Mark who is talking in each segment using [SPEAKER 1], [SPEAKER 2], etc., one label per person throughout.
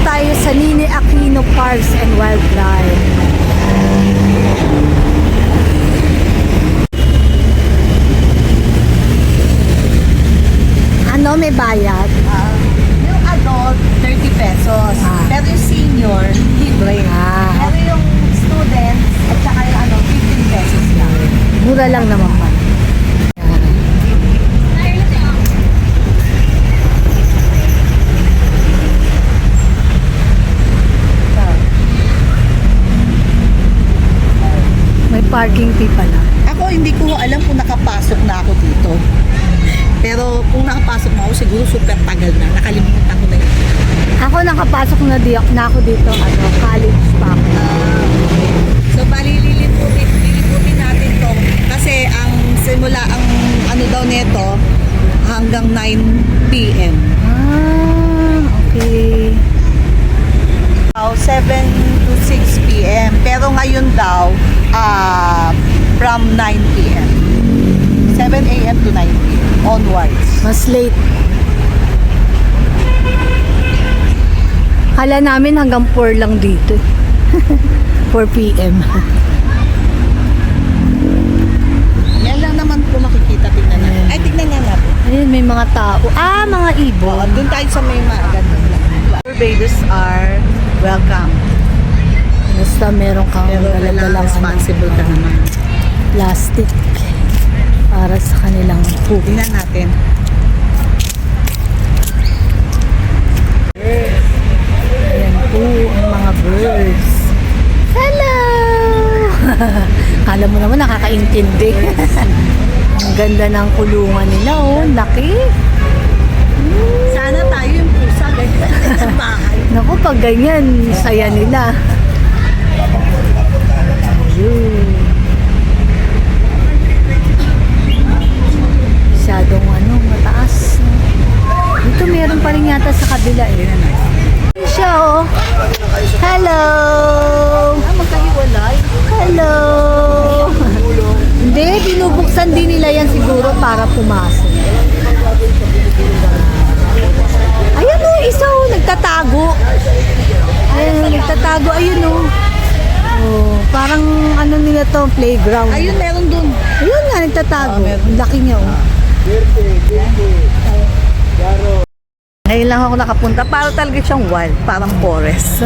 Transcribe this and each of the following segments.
[SPEAKER 1] tayo sa Ninoy Aquino Parks and Wildlife. Ano, may bayad?
[SPEAKER 2] Yung adult, 30 pesos. Pero yung senior, libre. Pero yung student, at saka yung 15 pesos lang.
[SPEAKER 1] Mura lang naman pa. May parking fee pala.
[SPEAKER 2] Ako, hindi ko alam kung nakapasok na ako dito. Pero kung nakapasok na ako, siguro super tagal na. Nakalimutan ko na yun.
[SPEAKER 1] Ako nakapasok na ako dito, college pa ako.
[SPEAKER 2] So, bali, liliputin natin to. Kasi ang simula, ang daw nito, hanggang 9 p.m.
[SPEAKER 1] Okay.
[SPEAKER 2] 7 to 6 p.m. Pero ngayon daw, from 9 p.m. 7 a.m. to 9 p.m. onwards.
[SPEAKER 1] Mas late. Kala namin hanggang 4 lang dito. 4 p.m.
[SPEAKER 2] Yan lang naman po makikita. Tignan natin. Ay, tignan nga natin.
[SPEAKER 1] Ayun, may mga tao. Mga ibon.
[SPEAKER 2] Doon tayo sa may magandang lang. Our babies are welcome.
[SPEAKER 1] Basta meron kang
[SPEAKER 2] Pero
[SPEAKER 1] dala-dalang
[SPEAKER 2] responsible ka naman.
[SPEAKER 1] plastic para sa kanilang food.
[SPEAKER 2] Tingnan natin.
[SPEAKER 1] Ayan po ang mga birds. Hello! Kala mo naman nakakaintindi. Ang ganda ng kulungan nila, laki.
[SPEAKER 2] Sana tayo yung pusa ganyan sa bahay.
[SPEAKER 1] Naku, pag ganyan, saya nila. Ayun. Masyadong mataas. Dito meron pa rin yata sa kabila eh. Siya Hello!
[SPEAKER 2] Magkahiwalay.
[SPEAKER 1] Hello! Hindi, binubuksan din nila yan siguro para pumasok. Ayan isa nagtatago. Ayan nagtatago. Ayun parang nila to, playground.
[SPEAKER 2] Ayun, meron dun.
[SPEAKER 1] Ayun nga, nagtatago. Ang laki niya
[SPEAKER 2] Ngayon lang ako nakapunta. Para talaga siyang wild. Parang forest.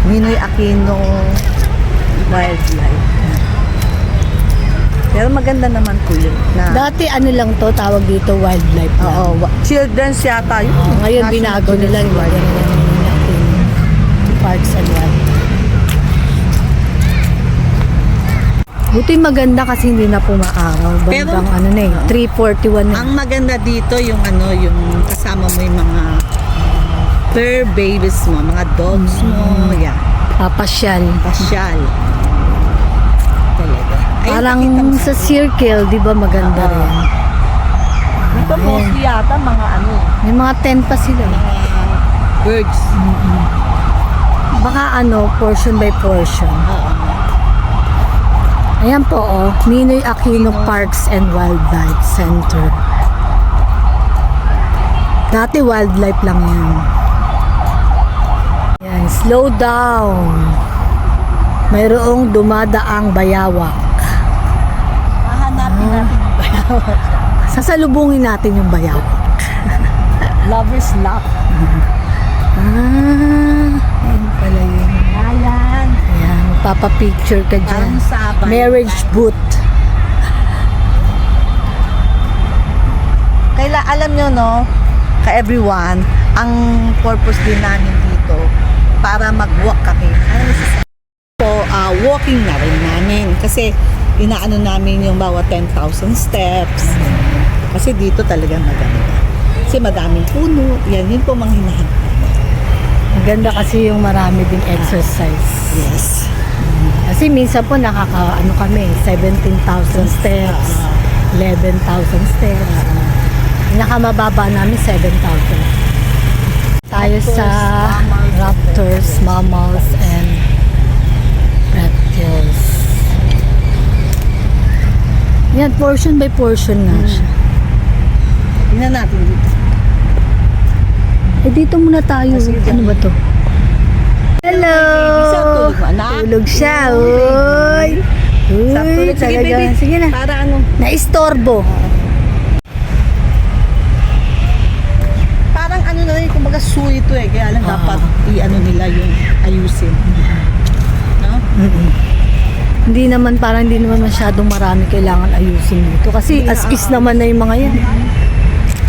[SPEAKER 2] Ninoy Aquino Wildlife. Pero maganda naman po yun.
[SPEAKER 1] Dati lang to, tawag dito wildlife lang.
[SPEAKER 2] Oo, children's yata yun.
[SPEAKER 1] Ngayon binago nila yung Parks and Wildlife. Buti maganda kasi hindi na pumaaraw. Bandang 3:41 na.
[SPEAKER 2] Ang maganda dito yung yung kasama mo yung mga fur babies mo, mga dogs mo, yan.
[SPEAKER 1] Papasyal.
[SPEAKER 2] Pasyal. Talaga. Ayun,
[SPEAKER 1] Parang
[SPEAKER 2] nakita mo
[SPEAKER 1] sa circle, di ba maganda rin?
[SPEAKER 2] Dito mostly yata mga
[SPEAKER 1] May mga tent pa sila.
[SPEAKER 2] birds.
[SPEAKER 1] Baka portion by portion. Ayan po Ninoy Aquino Parks and Wildlife Center. Dati wildlife lang yan. Yan, slow down. Mayroong dumadaang bayawak.
[SPEAKER 2] Hahanapin natin yung bayawak.
[SPEAKER 1] Sasalubungin natin yung bayawak.
[SPEAKER 2] Lover's lap.
[SPEAKER 1] Ayun pala yun.
[SPEAKER 2] Ayan.
[SPEAKER 1] Ayan, magpapapicture ka dyan.
[SPEAKER 2] Parang sabay.
[SPEAKER 1] Marriage booth.
[SPEAKER 2] Kaya alam nyo ka-everyone, ang purpose din namin dito para mag-walk kami. So, walking na rin namin. Kasi inaano namin yung bawat 10,000 steps. Kasi dito talagang maganda. Kasi madaming puno. Yan, yun po mga hinahanap.
[SPEAKER 1] Maganda kasi yung marami ding exercise.
[SPEAKER 2] Yes.
[SPEAKER 1] Kasi minsan po kami, 17,000 steps, 11,000 steps. Pinakamababa namin 7,000. Tayo sa raptors, mammals, and reptiles. Yan, portion by portion na siya.
[SPEAKER 2] Tingnan natin dito.
[SPEAKER 1] dito muna tayo. Ano ba to? Hello!
[SPEAKER 2] Isa, tulog mo, anak.
[SPEAKER 1] Tulog siya, uy.
[SPEAKER 2] Sa
[SPEAKER 1] Uy,
[SPEAKER 2] tulog. Sige,
[SPEAKER 1] talaga.
[SPEAKER 2] baby.
[SPEAKER 1] Sige na.
[SPEAKER 2] Para ano?
[SPEAKER 1] Naistorbo.
[SPEAKER 2] Parang ano na rin, kumbaga suy ito eh. Kaya lang dapat i-ano nila yung ayusin. No?
[SPEAKER 1] Hindi naman, parang hindi naman masyadong marami kailangan ayusin dito. Kasi as is naman na yung mga yan.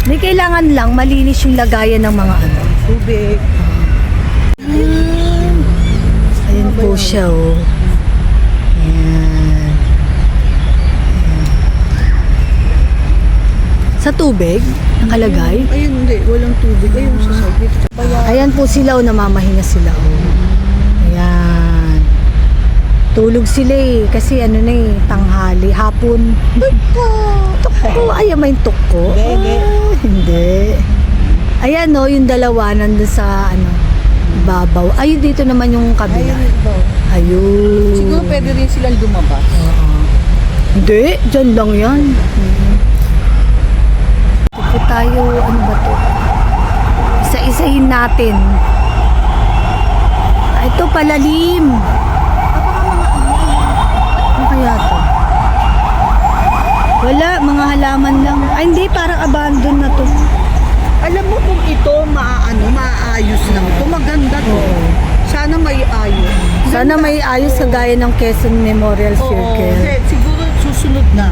[SPEAKER 1] May kailangan lang malinis yung lagayan ng mga ano.
[SPEAKER 2] Tubig.
[SPEAKER 1] Ayan po siya, oh. Ayan. Sa tubig, nakalagay.
[SPEAKER 2] Ayun, hindi. Walang tubig. Ayun, sa sabit.
[SPEAKER 1] Ayan po sila, oh, namamahinga sila, oh. Ayan. Tulog sila eh, kasi ano na eh, tanghali, hapon. Tukko, ayan may tukko.
[SPEAKER 2] Hindi.
[SPEAKER 1] Hindi. Ayan no, yung dalawa nandun sa ano, babaw. Ayun dito naman yung kabila.
[SPEAKER 2] Ayun, ito.
[SPEAKER 1] Ayun.
[SPEAKER 2] Siguro pwede rin silang lumabas.
[SPEAKER 1] Hindi, dyan lang yan. Ito tayo, ano ba to? Isa-isahin natin. Ito palalim. Ano kaya to? Wala, mga halaman lang. Ay hindi, parang abandon na to.
[SPEAKER 2] Alam mo kung ito maaayos lang. Ito maganda to. Sana may ayos.
[SPEAKER 1] Sana may ayos kagaya ng Quezon Memorial
[SPEAKER 2] Oo,
[SPEAKER 1] Circle.
[SPEAKER 2] hindi, siguro susunod na.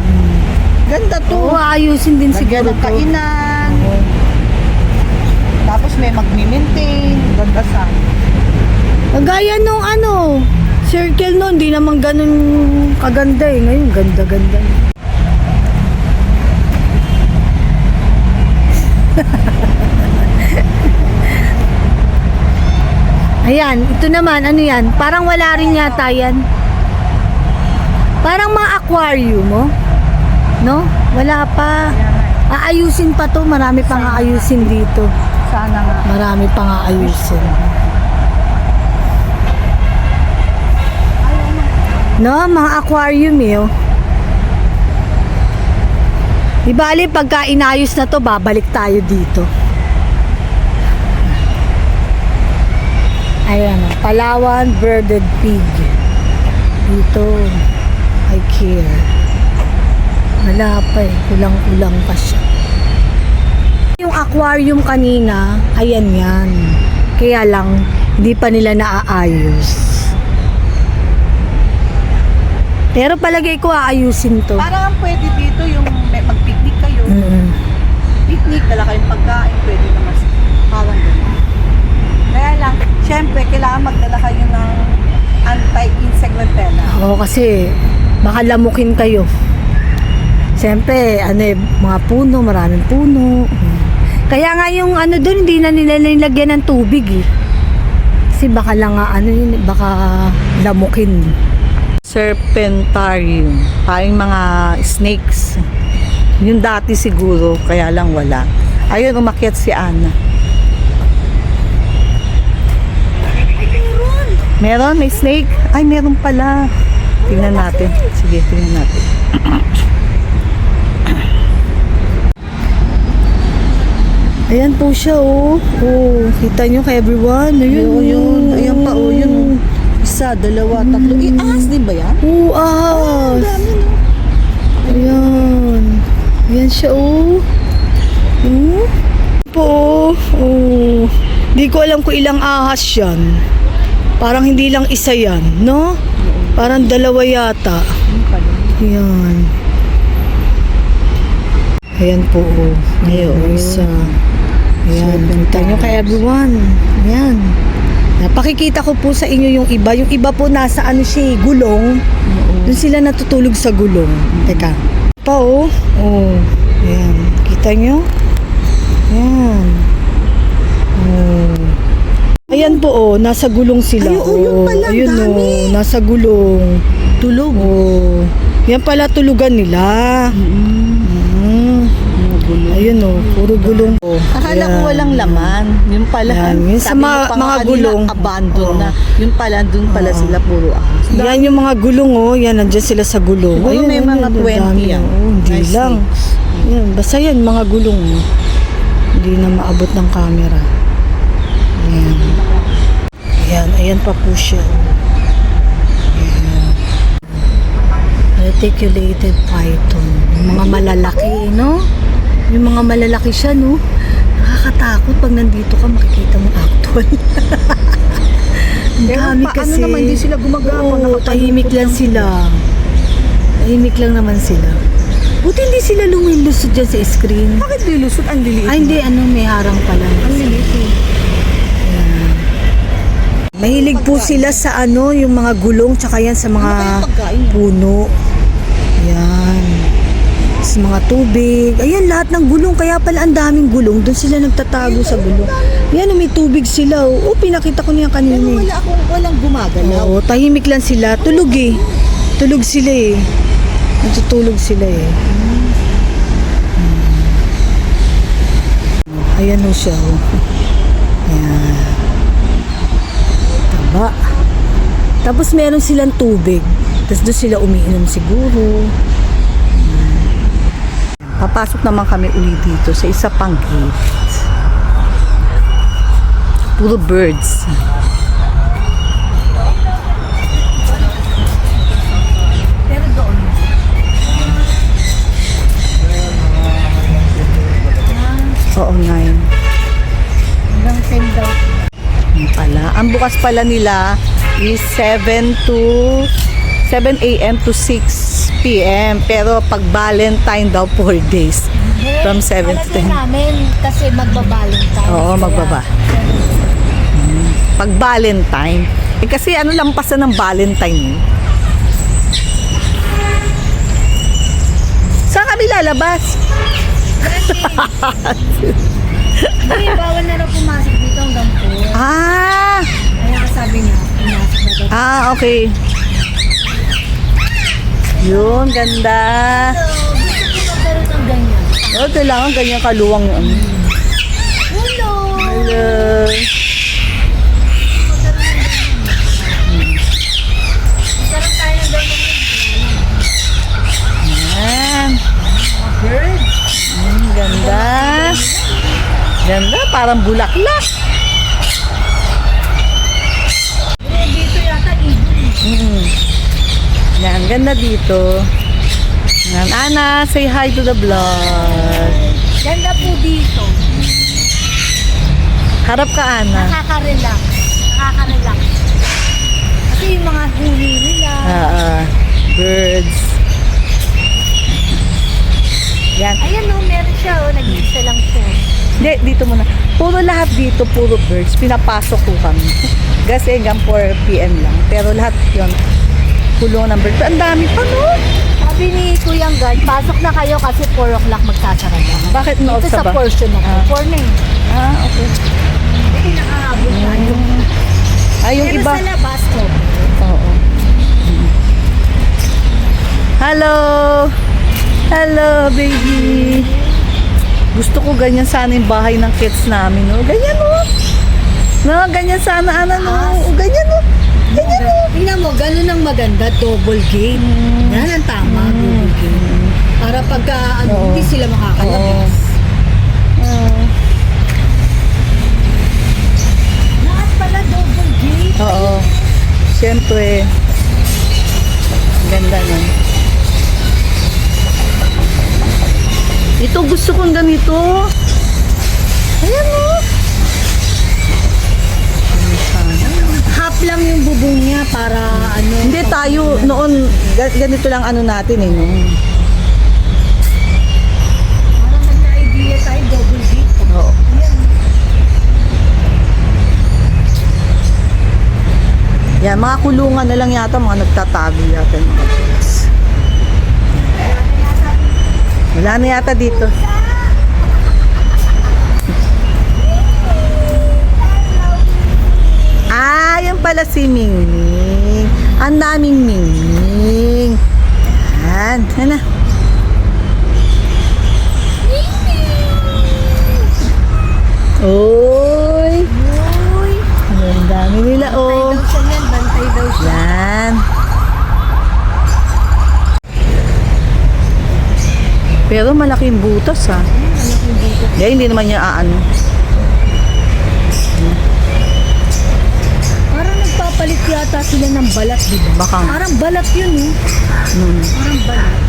[SPEAKER 2] Ganda to.
[SPEAKER 1] Oo, ayusin din siguro
[SPEAKER 2] Lagyan ng
[SPEAKER 1] to.
[SPEAKER 2] kainan. Tapos may magmi-maintain. Ganda sana.
[SPEAKER 1] Kagaya nung ano, circle noon, hindi naman ganun kaganda eh. Ngayon, ganda-ganda. Ayan, ito naman, ano yan? Parang wala rin yata yan. Parang mga aquarium, mo. No? Wala pa. Aayusin pa to, marami pang aayusin dito.
[SPEAKER 2] Sana nga.
[SPEAKER 1] Marami pang aayusin. No, mga aquarium eh. Oh. Di bali, pagka inayos na to, babalik tayo dito. Ayan, oh, Palawan Birded Pig. Dito, I care. Wala pa eh, kulang-kulang pa siya. Yung aquarium kanina, ayan yan. Kaya lang, hindi pa nila naaayos. Pero palagay ko aayusin to.
[SPEAKER 2] Parang pwede dito yung may mag-picnic kayo. Picnic, dala kayong pagkain, pwede naman. Parang gano'n. Kaya lang, syempre, kailangan magdala kayo ng anti-insect repellent.
[SPEAKER 1] Oo, kasi baka lamukin kayo. Siyempre, ano eh, mga puno, maraming puno. Kaya nga yung ano doon, hindi na nila nilagyan ng tubig eh. Kasi baka lang nga, ano yun, baka lamukin.
[SPEAKER 2] Serpentarium. Parang mga snakes. Yung dati siguro, kaya lang wala. Ayun, umakyat si Ana. Meron? May snake? Ay, meron pala. Tingnan natin. Sige, tingnan natin.
[SPEAKER 1] Ayan po siya, oh. Oh, kita nyo kay everyone. Ayun,
[SPEAKER 2] Yun. Ayan pa, oh. Yun, oh. Isa, dalawa, tatlo. Ahas din ba yan?
[SPEAKER 1] Oh, ahas.
[SPEAKER 2] Dami, no?
[SPEAKER 1] Ayan. Ayan siya, oh. Oh. Po, oh. Di ko alam kung ilang ahas yan. Parang hindi lang isa yan, no? Parang dalawa yata. Ayan. Ayan po, oh.
[SPEAKER 2] Ayun.
[SPEAKER 1] Isa. Ayan. Kita nyo kay everyone. Ayan. Napakikita ko po sa inyo yung iba. Yung iba po nasa ano siya, gulong. Doon sila natutulog sa gulong. Teka. Pa, oh. Oh. Ayan. Kita nyo? Ayan. Oh. Ayan po, oh. Nasa gulong sila.
[SPEAKER 2] Ay, oh, yun pala,
[SPEAKER 1] ayun,
[SPEAKER 2] dami.
[SPEAKER 1] oh. Nasa gulong.
[SPEAKER 2] Tulog.
[SPEAKER 1] Oh. Yan pala tulugan nila. Ayun, oh. Puro gulong. Oh.
[SPEAKER 2] Akala ko
[SPEAKER 1] Ayan.
[SPEAKER 2] walang laman. Yung pala,
[SPEAKER 1] Yan, yun sa
[SPEAKER 2] sabi
[SPEAKER 1] mga-
[SPEAKER 2] mo pa nga
[SPEAKER 1] mga
[SPEAKER 2] kanina,
[SPEAKER 1] gulong.
[SPEAKER 2] abandon
[SPEAKER 1] Oo.
[SPEAKER 2] na. Yung pala, dun pala sila puro ahas.
[SPEAKER 1] Yan yung mga gulong, oh. Yan, nandiyan sila sa gulong.
[SPEAKER 2] Siguro may
[SPEAKER 1] ayun,
[SPEAKER 2] mga 20
[SPEAKER 1] dami,
[SPEAKER 2] yan.
[SPEAKER 1] oh. Hindi
[SPEAKER 2] Nice
[SPEAKER 1] lang.
[SPEAKER 2] snakes.
[SPEAKER 1] Yan, basta yan, mga gulong. Hindi na maabot ng camera. Ayan. Ayan, ayan pa po siya. Ayan. Reticulated python. Yung mga malalaki, no? Yung mga malalaki siya, no? Nakakatakot pag nandito ka, makikita mo actual. Ang dami kasi.
[SPEAKER 2] Ano naman, hindi sila gumagapang.
[SPEAKER 1] Oo, tahimik lang sila. Tahimik lang naman sila. Buti hindi sila lumilusot dyan sa screen.
[SPEAKER 2] Bakit lilusot? Ang liliit.
[SPEAKER 1] Ay, hindi, may harang pala.
[SPEAKER 2] Ang liliit.
[SPEAKER 1] Mahilig po sila sa yung mga gulong, tsaka yan sa mga
[SPEAKER 2] Ano pagkain yan?
[SPEAKER 1] puno. Yan. Sa mga tubig. Ayan, lahat ng gulong. Kaya pala ang daming gulong. Doon sila nagtatago sa gulong. Yan, may tubig sila. Oh, pinakita ko niya kanina.
[SPEAKER 2] Pero walang gumagalaw.
[SPEAKER 1] Oo, tahimik lang sila. Tulog eh. Tulog sila eh. Natutulog sila eh. Ayan o siya. Oh. Ayan. Taba. Tapos meron silang tubig. Tapos doon sila umiinom siguro.
[SPEAKER 2] Papasok naman kami uli dito sa isa pang gate. Puro birds. Pero doon. Oo, 9.
[SPEAKER 1] Hanggang 10 daw.
[SPEAKER 2] Pala. Ang bukas pala nila is 7 a.m. to 6 p.m. Pero pag Valentine daw 4 days. From 7 to 10.
[SPEAKER 1] namin kasi magbabalentine.
[SPEAKER 2] Oo, magbaba. Pag Valentine. Eh kasi ano lang pasa ng Valentine. Saan kami lalabas?
[SPEAKER 1] Hindi, bawal na raw pumasok dito hanggang 4.
[SPEAKER 2] Ah!
[SPEAKER 1] Kaya sabi niya, pumasok na daw.
[SPEAKER 2] Ah, okay. Yun, ganda.
[SPEAKER 1] Gusto ko magkaroon ng ganyan.
[SPEAKER 2] Oh, kailangan ganyan kaluwang yun.
[SPEAKER 1] Hello!
[SPEAKER 2] Hello.
[SPEAKER 1] Magkaroon tayo ng ganyan.
[SPEAKER 2] Yan.
[SPEAKER 1] Bird?
[SPEAKER 2] Ganda. Ganda, parang bulaklak.
[SPEAKER 1] Dito yata ibon.
[SPEAKER 2] Yan, ganda dito. Yan, Ana, say hi to the vlog.
[SPEAKER 1] Ganda po dito.
[SPEAKER 2] Harap ka, Ana.
[SPEAKER 1] Nakaka-relax. Nakaka-relax. Kasi yung mga huli nila.
[SPEAKER 2] Birds. Yan.
[SPEAKER 1] Ayan o, meron siya o. Nag-iisa lang siya.
[SPEAKER 2] Hindi, dito muna. Puro lahat dito, puro birds. Pinapasok ko kami. Kasi hanggang 4 p.m. lang. Pero lahat yun, kulong ng birds. Ang dami pa, no?
[SPEAKER 1] Sabi ni Kuyang Guard, pasok na kayo kasi 4 o'clock magsasara na.
[SPEAKER 2] Bakit nood
[SPEAKER 1] Ito
[SPEAKER 2] ka
[SPEAKER 1] sa
[SPEAKER 2] ba?
[SPEAKER 1] portion na to. 4 na eh.
[SPEAKER 2] Okay.
[SPEAKER 1] Hindi nakahabol tayo.
[SPEAKER 2] Yung
[SPEAKER 1] Pero
[SPEAKER 2] iba.
[SPEAKER 1] sa labas ko.
[SPEAKER 2] Oo. Hello! Hello, baby! Gusto ko ganyan sana yung bahay ng kids namin, no? Ganyan, no? No, ganyan sana, Ana, no? O, ganyan, no? Ganyan, no?
[SPEAKER 1] Tingnan mo, ganun ang maganda, double gate. Yan ang tama, double gate. Para pagka
[SPEAKER 2] Oo.
[SPEAKER 1] hindi sila makakalabas. Lahat pala double gate.
[SPEAKER 2] Oo. Siyempre. Ganda nun. Ito, gusto kong ganito. Ayan, no?
[SPEAKER 1] Half lang yung bubong niya para ano.
[SPEAKER 2] Hindi tayo, noon, ganito lang ano natin, eh, no?
[SPEAKER 1] Parang nagka-idea tayo, double gate.
[SPEAKER 2] Oo. Yan, mga kulungan na lang yata, mga nagtatago yata yung mga kids. Wala na yata dito. Ah, yan pala si Mingming. Ang daming Mingming. Yan. Yan na. Oy.
[SPEAKER 1] Uy!
[SPEAKER 2] Ang dami nila, oh.
[SPEAKER 1] Bantay daw siya yan, bantay daw siya.
[SPEAKER 2] Yan. Pero malaking butas, ha.
[SPEAKER 1] Malaking dito.
[SPEAKER 2] Hindi naman niya aano.
[SPEAKER 1] sila ng balat, di ba?
[SPEAKER 2] Baka.
[SPEAKER 1] Parang balat yun, eh.
[SPEAKER 2] Hmm.
[SPEAKER 1] Parang balat.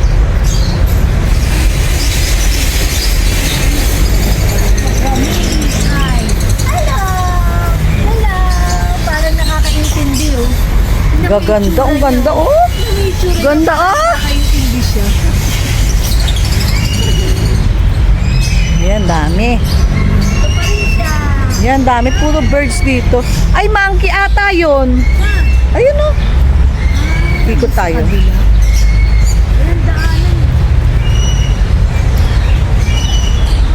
[SPEAKER 1] Hi. Hello! Hello! Parang nakakaintindi, oh.
[SPEAKER 2] Gaganda, ang ganda, oh. Ganda, ah.
[SPEAKER 1] Nakakaintindi siya.
[SPEAKER 2] Yan, dami.
[SPEAKER 1] Ito pa rin siya.
[SPEAKER 2] Yan, dami. Puro birds dito. Ay, monkey ata yun. Ayun, oh. Ikot tayo.
[SPEAKER 1] Kabila. Walang daanan.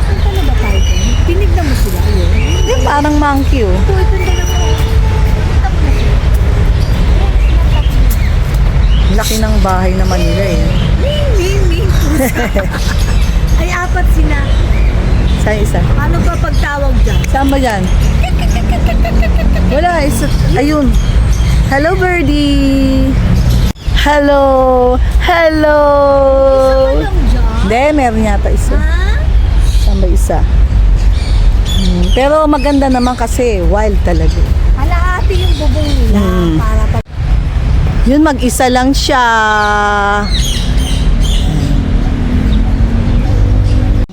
[SPEAKER 1] Punta na ba tayo doon? Tinignan mo sila. Ayun.
[SPEAKER 2] Yan, parang monkey, oh.
[SPEAKER 1] Ito, ito na lang. Punta mo na sila.
[SPEAKER 2] Laki ng bahay naman nila, eh.
[SPEAKER 1] Ming. Ay, apat sila.
[SPEAKER 2] Isa.
[SPEAKER 1] Ano ba pagtawag dyan?
[SPEAKER 2] Saan ba yan? Wala, isa. Ayun. Hello, birdie. Hello. Hello.
[SPEAKER 1] Isa lang dyan?
[SPEAKER 2] Hindi, meron yata isa.
[SPEAKER 1] Ha?
[SPEAKER 2] Saan ba isa? Pero maganda naman kasi wild talaga.
[SPEAKER 1] Kalahati yung bubong nila para pag...
[SPEAKER 2] Yun, mag-isa lang siya.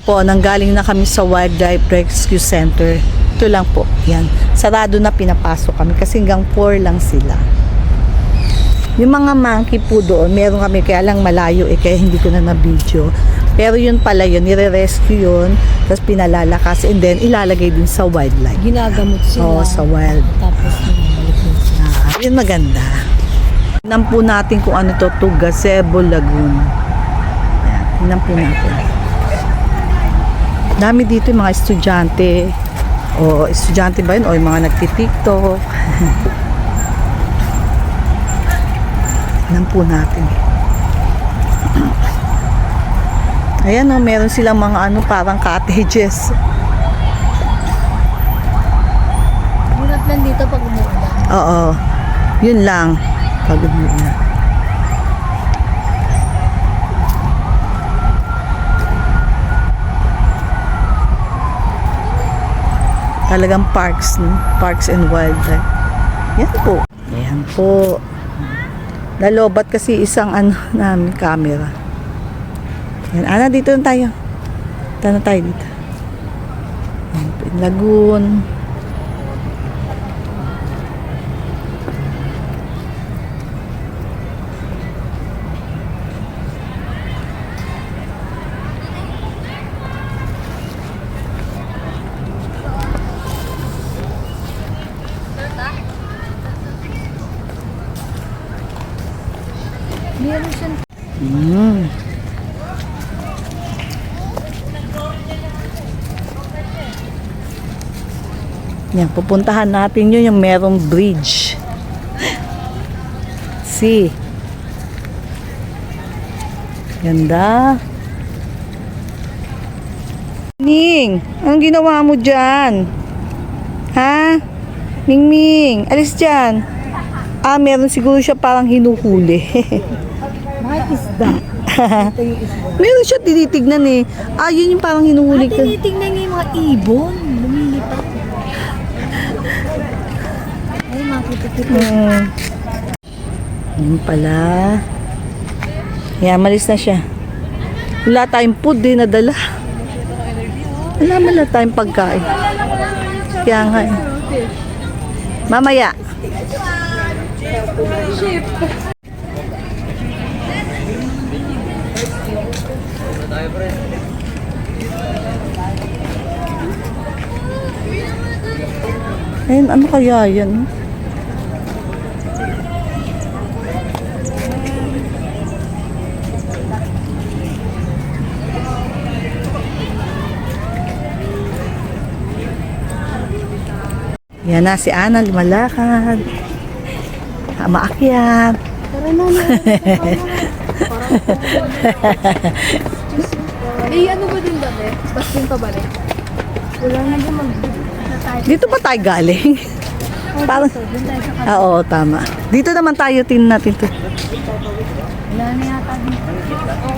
[SPEAKER 2] Po, nanggaling na kami sa Wildlife Rescue Center. Ito lang po. Yan. Sarado na pinapasok kami kasi hanggang 4 lang sila. Yung mga monkey po doon, meron kami kaya lang malayo kaya hindi ko na na-video. Pero yun pala yun, nire-rescue yun, tapos pinalalakas and then ilalagay din sa wildlife.
[SPEAKER 1] Ginagamot sila.
[SPEAKER 2] Oo, sa wild.
[SPEAKER 1] Tapos balik mo sila.
[SPEAKER 2] Yun maganda. Tingnan po natin kung ano to, Gazebo Lagoon. Ayan, tingnan po natin. Dami dito yung mga estudyante. O estudyante ba yun? O yung mga nagtitiktok. Tingnan po natin. Ayan o, meron silang mga ano, parang cottages.
[SPEAKER 1] Bunot lang dito pag umuulan.
[SPEAKER 2] Oo. Yun lang. Pag umuulan. Talagang parks, no? Parks and wildlife. Yan po. Ayan po. Nalobat kasi isang ano namin camera. Yan. Ana, dito na tayo. Dito na tayo dito. Ayan po, yung lagoon.
[SPEAKER 1] Meron siyang...
[SPEAKER 2] Yan, pupuntahan natin yun yung merong bridge. See? Ganda. Ning, anong ginawa mo dyan? Ha? Ming, alis dyan. Ah, meron siguro siya parang hinuhuli.
[SPEAKER 1] Mga isda. Ito yung isda.
[SPEAKER 2] Meron siya tinitignan eh. Ah, yun yung parang hinuhuli ko.
[SPEAKER 1] Tinitingnan niya yung mga ibon. Lumilipad. Ay, makikita.
[SPEAKER 2] Yun pala. Yan, malis na siya. Wala tayong food din nadala. Wala tayong pagkain. Kaya nga eh. Mamaya. Ayun, ano kaya yan? Yan na si Ana, lumalakad. Maakyat.
[SPEAKER 1] Tara na. Eh, ano ba din dati? Tapos din pabalik? Wala na din
[SPEAKER 2] Dito ba tayo galing? Parang,
[SPEAKER 1] Doon tayo sa
[SPEAKER 2] oo, tama. Dito naman tayo, tingnan natin to.
[SPEAKER 1] wala na yata dito.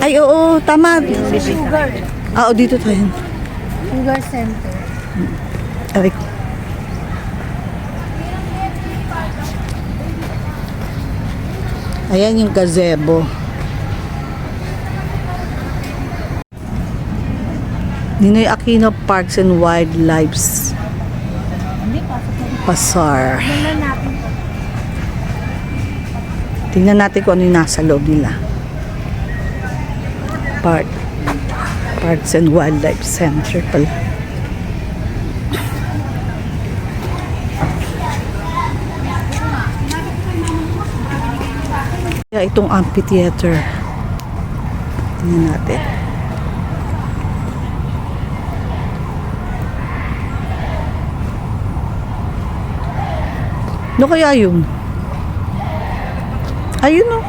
[SPEAKER 2] Ay, oo, tama.
[SPEAKER 1] Sugar.
[SPEAKER 2] Oo, dito tayo.
[SPEAKER 1] Sugar center.
[SPEAKER 2] Aray. Ayan yung gazebo. Ninoy Aquino Parks and Wildlife Bazaar. Tingnan natin kung ano yung nasa loob nila. Parks and Wildlife Center pala. Kaya itong amphitheater. Tingnan natin. Ano kaya yun? Ayun o.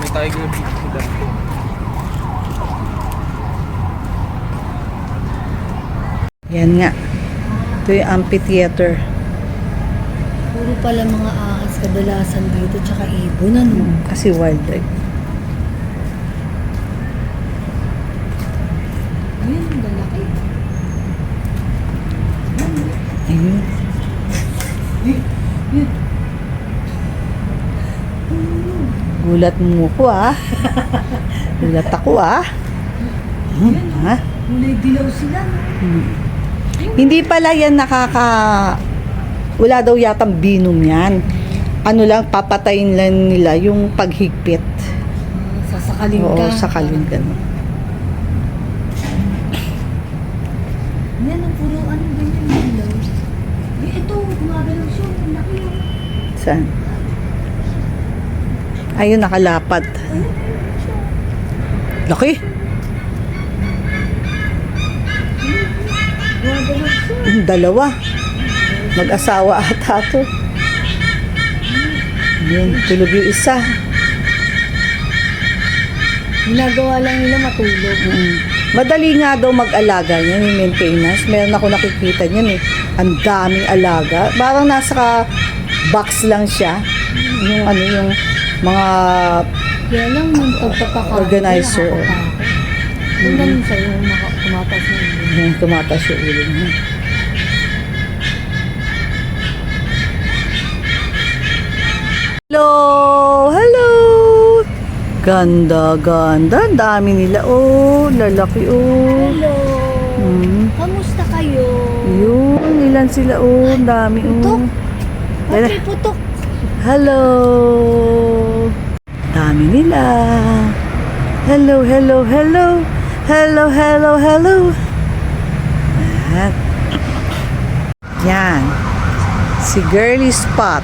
[SPEAKER 3] May tiger dito.
[SPEAKER 2] Yan nga. Ito yung amphitheater.
[SPEAKER 1] Puro pala mga ahas kadalasan dito, tsaka ibon, ano?
[SPEAKER 2] Kasi wildlife.
[SPEAKER 1] Ayun, ang lalaki.
[SPEAKER 2] Ayun. Gulat mo ko ah. Gulat ako ah. Ha?
[SPEAKER 1] Kulay dilaw sila.
[SPEAKER 2] Hindi pala yan wala daw yatang binom yan. Ano lang, papatayin lang nila yung paghigpit.
[SPEAKER 1] Sasakalin ka.
[SPEAKER 2] Oo, sakalin ka.
[SPEAKER 1] Yan, ang puro ano ganyan dilaw. Ito, gumagalaw siya. Ang laki yun.
[SPEAKER 2] Saan? Ayun, nakalapad. Laki. Dalawa. Mag-asawa ata to. Yun, tulog yung isa.
[SPEAKER 1] Ginagawa lang nila matulog.
[SPEAKER 2] Madali nga daw mag-alaga niyan, yung maintenance. Meron ako nakikita niyan eh. Ang daming alaga. Parang nasa box lang siya. Yung ano, yung mga
[SPEAKER 1] Kaya lang yung pagpapakain.
[SPEAKER 2] Organizer.
[SPEAKER 1] Ang ganun sa'yo, tumatas na yun.
[SPEAKER 2] yung tumatas yung ulo niya. Hello! Hello! Ganda, ganda. Ang dami nila. Oh, lalaki oh.
[SPEAKER 1] Hello! Kamusta kayo?
[SPEAKER 2] Yun, ilan sila oh. Ang dami oh.
[SPEAKER 1] Putok?
[SPEAKER 2] Dala.
[SPEAKER 1] May putok.
[SPEAKER 2] Hello! Dami nila. Hello, hello, hello. Hello, hello, hello. Yan. Yan. Si Girly Spot.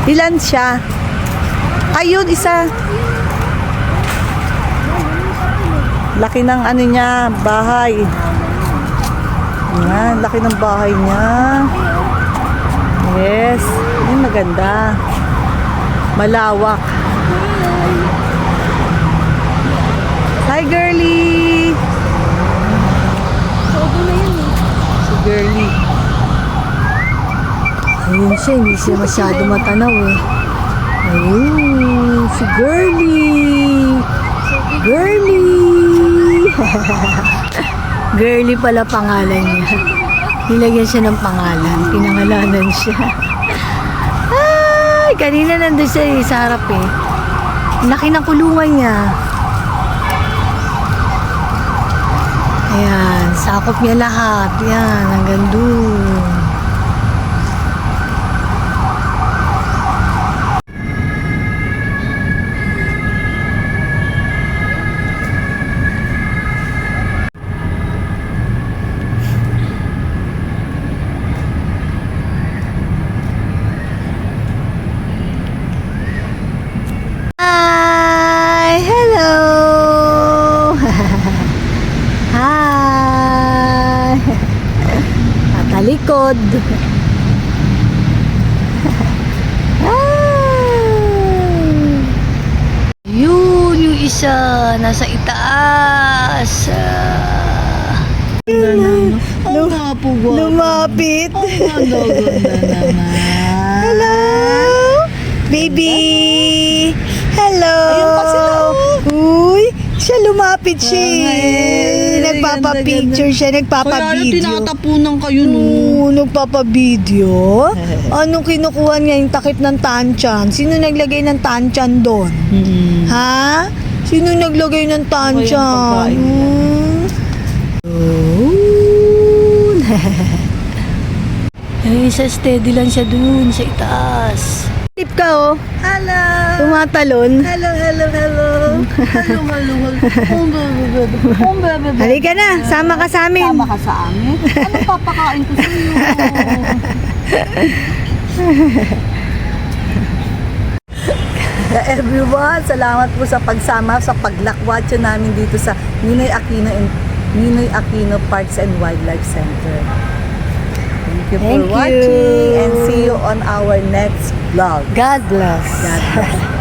[SPEAKER 2] Ilan siya? Ayun, isa. Laki ng ano niya, bahay. Yan, laki ng bahay niya. Yes. Yan, maganda. Malawak. Hi, Girly!
[SPEAKER 1] Todo na yun eh.
[SPEAKER 2] Si Girly.
[SPEAKER 1] Ayun siya, hindi siya masyado matanaw eh.
[SPEAKER 2] Ayun, si Girly! Girly!
[SPEAKER 1] Girly pala pangalan niya. Nilagyan siya ng pangalan. Pinangalanan siya. Ay, kanina nandun siya eh, sa harap eh. Laki ng kulungan niya. Ayan, sakop niya lahat. Yan, hanggang doon. Hi! Hello! Hi! Natalikod. Yun, yung isa nasa itaas. Ang gwapo.
[SPEAKER 2] Lumapit!
[SPEAKER 1] Ang ganda naman.
[SPEAKER 2] Hello! Baby! Hello!
[SPEAKER 1] Ayun pa sila,
[SPEAKER 2] Uy!
[SPEAKER 1] Siya lumapit siya. Nagpapapicture siya,
[SPEAKER 2] Kaya
[SPEAKER 1] nagpapabideo.
[SPEAKER 2] tinatapunan kayo, no?
[SPEAKER 1] Oo, nagpapabideo. Anong kinukuha niya yung takip ng tanchan? Sino naglagay ng tanchan doon? Ha? Sino naglagay ng tanchan? Ay, sa steady lang siya dun, sa itaas. Tip ka, oh.
[SPEAKER 2] Hello!
[SPEAKER 1] Tumatalon.
[SPEAKER 2] Hello, hello, hello. Hello, hello, hello.
[SPEAKER 1] Halika na, sama ka sa amin.
[SPEAKER 2] Sama ka sa amin? Anong papakain ko sa iyo? Everyone, salamat po sa pagsama sa paglakwatso namin dito sa Ninoy Aquino Parks and Wildlife Center. Thank you for
[SPEAKER 1] Thank you.
[SPEAKER 2] watching and see you on our next vlog.
[SPEAKER 1] God bless.
[SPEAKER 2] God bless.